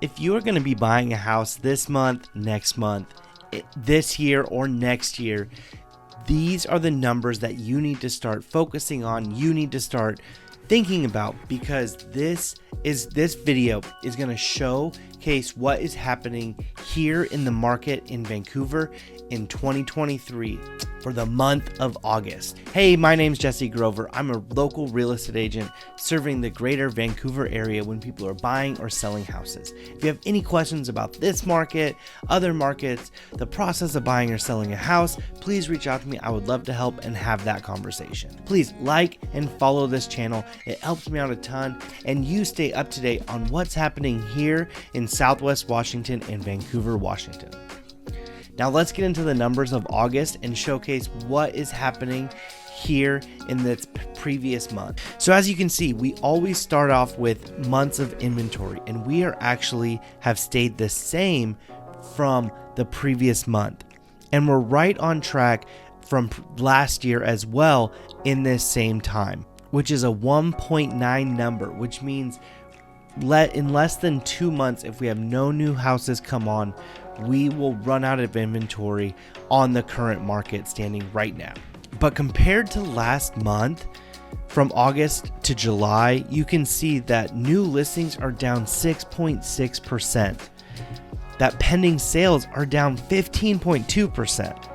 If you are going to be buying a house this month, next month, this year, or next year, these are the numbers that you need to start focusing on. You need to start thinking about, because this video is going to showcase what is happening here in the market in Vancouver in 2023 for the month of August. Hey, my name's Jesse Grover. I'm a local real estate agent serving the greater Vancouver area when people are buying or selling houses. If you have any questions about this market, other markets, the process of buying or selling a house, please reach out to me. I would love to help and have that conversation. Please like and follow this channel. It helps me out a ton, and you stay up to date on what's happening here in Southwest Washington and Vancouver, Washington. Now let's get into the numbers of August and showcase what is happening here in this previous month. So as you can see, we always start off with months of inventory, and we are actually have stayed the same from the previous month. And we're right on track from last year as well in this same time, which is a 1.9 number, which means in less than 2 months, if we have no new houses come on, we will run out of inventory on the current market standing right now. But compared to last month, from August to July, you can see that new listings are down 6.6%. That pending sales are down 15.2%.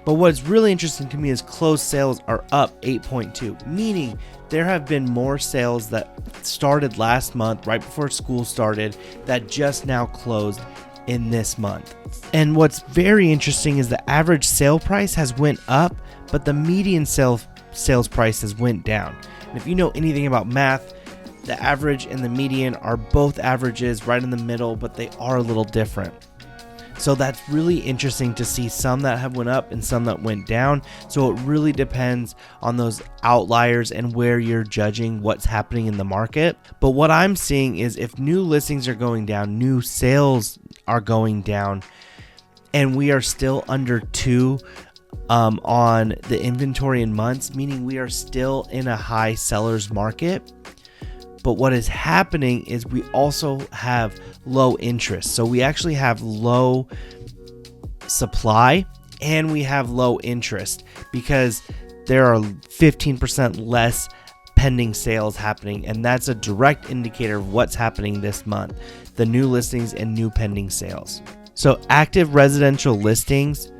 But what's really interesting to me is closed sales are up 8.2%, meaning there have been more sales that started last month, right before school started, that just now closed in this month. And what's very interesting is the average sale price has went up, but the median sales price has went down. And if you know anything about math, the average and the median are both averages right in the middle, but they are a little different. So that's really interesting to see some that have went up and some that went down. So it really depends on those outliers and where you're judging what's happening in the market. But what I'm seeing is if new listings are going down, new sales are going down, and we are still under 2 on the inventory in months, meaning we are still in a high seller's market. But what is happening is we also have low interest. So we actually have low supply and we have low interest because there are 15% less pending sales happening. And that's a direct indicator of what's happening this month, the new listings and new pending sales. So active residential listings,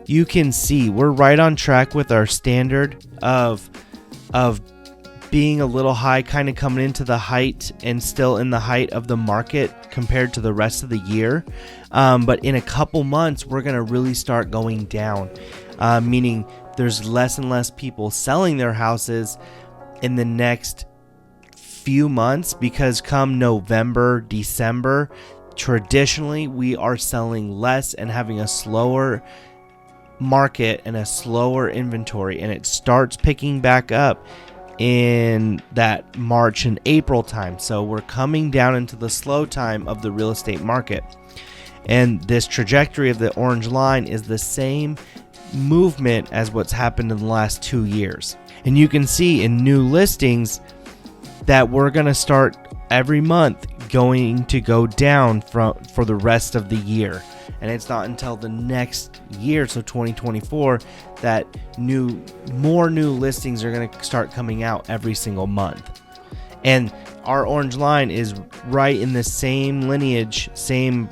you can see we're right on track with our standard of being a little high, kind of coming into the height and still in the height of the market compared to the rest of the year. But in a couple months, we're going to really start going down, meaning there's less and less people selling their houses in the next few months, because come November, December, traditionally we are selling less and having a slower market and a slower inventory, and it starts picking back up in that March and April time. So we're coming down into the slow time of the real estate market. And this trajectory of the orange line is the same movement as what's happened in the last 2 years. And you can see in new listings that we're going to start every month going to go down for the rest of the year. And it's not until the next year, so 2024, that more new listings are going to start coming out every single month. And our orange line is right in the same lineage, same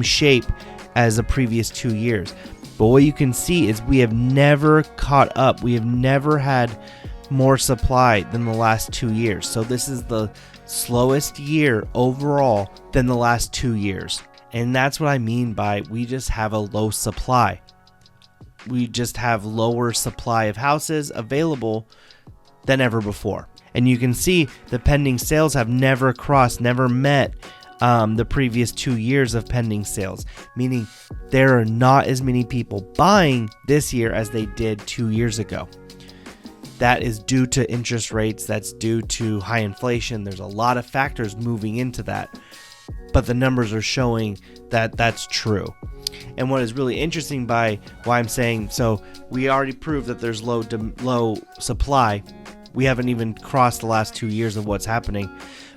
shape as the previous 2 years. But what you can see is we have never caught up. We have never had more supply than the last 2 years. So this is the slowest year overall than the last 2 years. And that's what I mean by we just have a low supply. We just have lower supply of houses available than ever before. And you can see the pending sales have never met the previous 2 years of pending sales, meaning there are not as many people buying this year as they did 2 years ago. That is due to interest rates. That's due to high inflation. There's a lot of factors moving into that. But the numbers are showing that that's true. And what is really interesting by why I'm saying, so we already proved that there's low supply. we haven't even crossed the last 2 years of what's happening.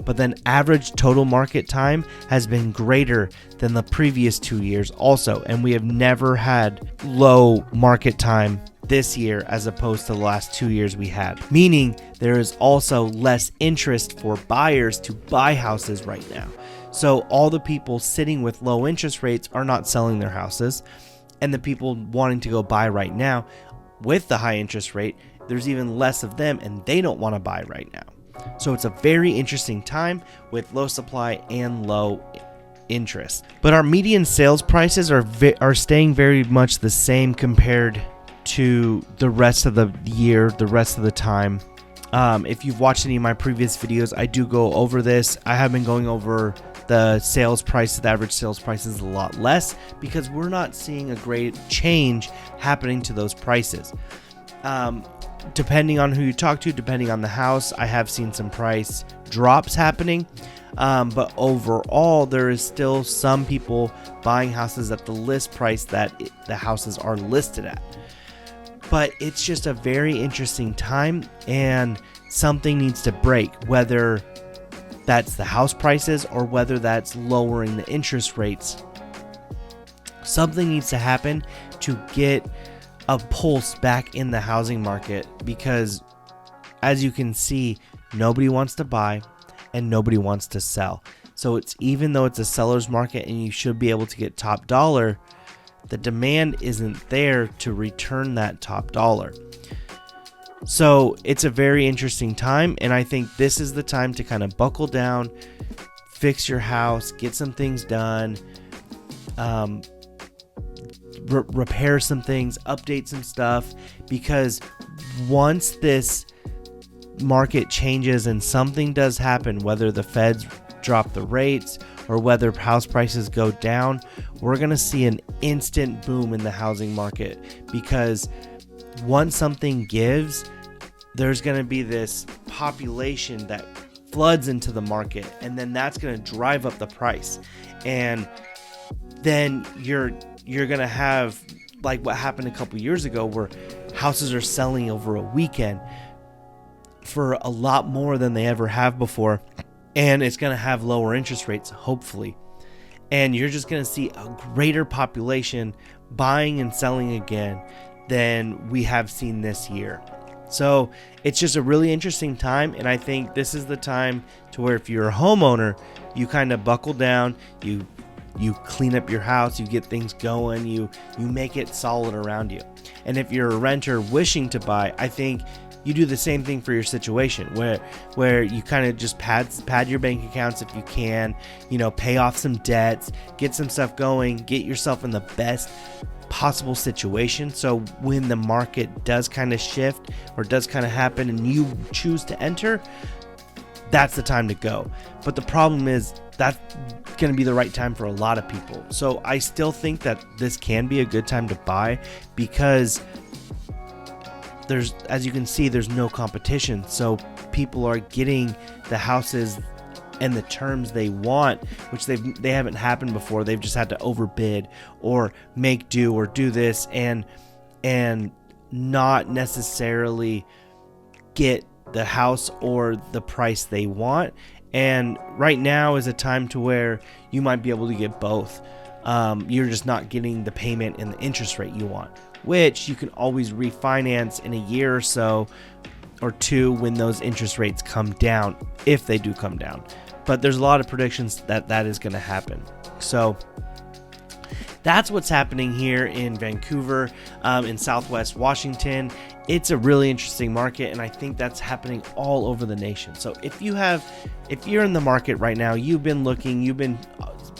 But then average total market time has been greater than the previous 2 years also. And we have never had low market time this year as opposed to the last 2 years we had. Meaning there is also less interest for buyers to buy houses right now. So all the people sitting with low interest rates are not selling their houses. And the people wanting to go buy right now with the high interest rate, there's even less of them and they don't want to buy right now. So it's a very interesting time with low supply and low interest. But our median sales prices are staying very much the same compared to the rest of the year, the rest of the time. If you've watched any of my previous videos, I do go over this. I have been going over the sales price, the average sales price is a lot less because we're not seeing a great change happening to those prices. Depending on who you talk to, depending on the house, I have seen some price drops happening. But overall, there is still some people buying houses at the list price that the houses are listed at. But it's just a very interesting time and something needs to break, whether that's the house prices or whether that's lowering the interest rates. Something needs to happen to get a pulse back in the housing market because, as you can see, nobody wants to buy and nobody wants to sell. So it's, even though it's a seller's market and you should be able to get top dollar, the demand isn't there to return that top dollar. So it's a very interesting time, and I think this is the time to kind of buckle down, fix your house, get some things done, repair some things, update some stuff, because once this market changes and something does happen, whether the feds drop the rates or whether house prices go down, we're going to see an instant boom in the housing market, because once something gives, there's going to be this population that floods into the market, and then that's going to drive up the price. And then you're going to have like what happened a couple years ago, where houses are selling over a weekend for a lot more than they ever have before, and it's going to have lower interest rates, hopefully. And you're just going to see a greater population buying and selling again than we have seen this year. So it's just a really interesting time, and I think this is the time to where if you're a homeowner, you kind of buckle down, you clean up your house, you get things going, you make it solid around you. And if you're a renter wishing to buy, I think you do the same thing for your situation, where you kind of just pad your bank accounts if you can, pay off some debts, get some stuff going, get yourself in the best possible situation. So when the market does kind of shift or does kind of happen and you choose to enter, that's the time to go. But the problem is that's going to be the right time for a lot of people. So I still think that this can be a good time to buy, because there's, as you can see, there's no competition. So people are getting the houses and the terms they want, which they haven't happened before. They've just had to overbid or make do or do this and not necessarily get the house or the price they want. And right now is a time to where you might be able to get both. You're just not getting the payment and the interest rate you want, which you can always refinance in a year or so or two when those interest rates come down, if they do come down. But there's a lot of predictions that is going to happen. So that's what's happening here in Vancouver, in Southwest Washington. It's a really interesting market, and I think that's happening all over the nation. So if you're in the market right now, you've been looking, you've been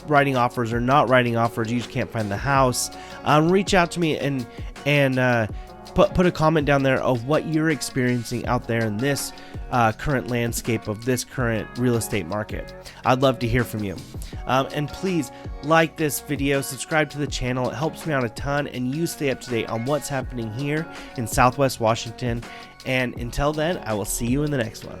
writing offers or not writing offers, you just can't find the house, reach out to me and put a comment down there of what you're experiencing out there in this current landscape of this current real estate market. I'd love to hear from you. And please like this video, subscribe to the channel. It helps me out a ton, and you stay up to date on what's happening here in Southwest Washington. And until then, I will see you in the next one.